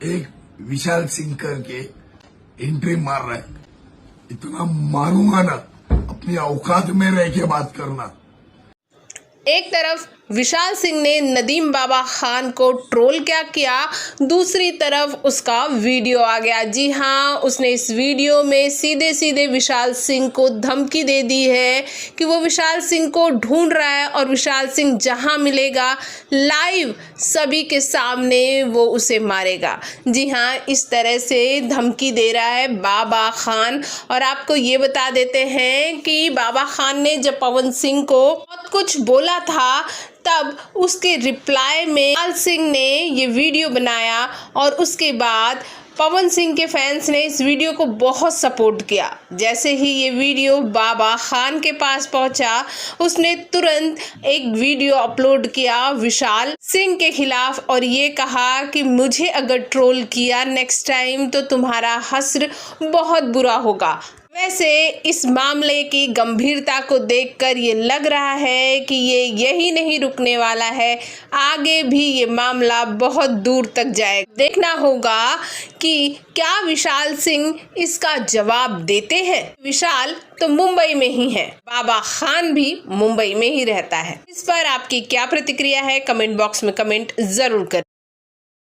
एक विशाल सिंह करके एंट्री मार रहा है। इतना मारूंगा ना, अपनी औकात में रह के बात करना। एक तरफ विशाल सिंह ने नदीम बाबा खान को ट्रोल क्या किया, दूसरी तरफ उसका वीडियो आ गया। जी हाँ, उसने इस वीडियो में सीधे सीधे विशाल सिंह को धमकी दे दी है कि वो विशाल सिंह को ढूंढ रहा है और विशाल सिंह जहां मिलेगा लाइव सभी के सामने वो उसे मारेगा। जी हाँ, इस तरह से धमकी दे रहा है बाबा खान। और आपको ये बता देते हैं कि बाबा खान ने जब पवन सिंह को बहुत कुछ बोला था, तब उसके रिप्लाई में विशाल सिंह ने ये वीडियो बनाया और उसके बाद पवन सिंह के फैंस ने इस वीडियो को बहुत सपोर्ट किया। जैसे ही ये वीडियो बाबा खान के पास पहुंचा, उसने तुरंत एक वीडियो अपलोड किया विशाल सिंह के खिलाफ और ये कहा कि मुझे अगर ट्रोल किया नेक्स्ट टाइम तो तुम्हारा हश्र बहुत बुरा होगा। वैसे इस मामले की गंभीरता को देखकर ये लग रहा है कि ये यही नहीं रुकने वाला है, आगे भी ये मामला बहुत दूर तक जाएगा। देखना होगा कि क्या विशाल सिंह इसका जवाब देते हैं। विशाल तो मुंबई में ही है, बाबा खान भी मुंबई में ही रहता है। इस पर आपकी क्या प्रतिक्रिया है, कमेंट बॉक्स में कमेंट जरूर करें।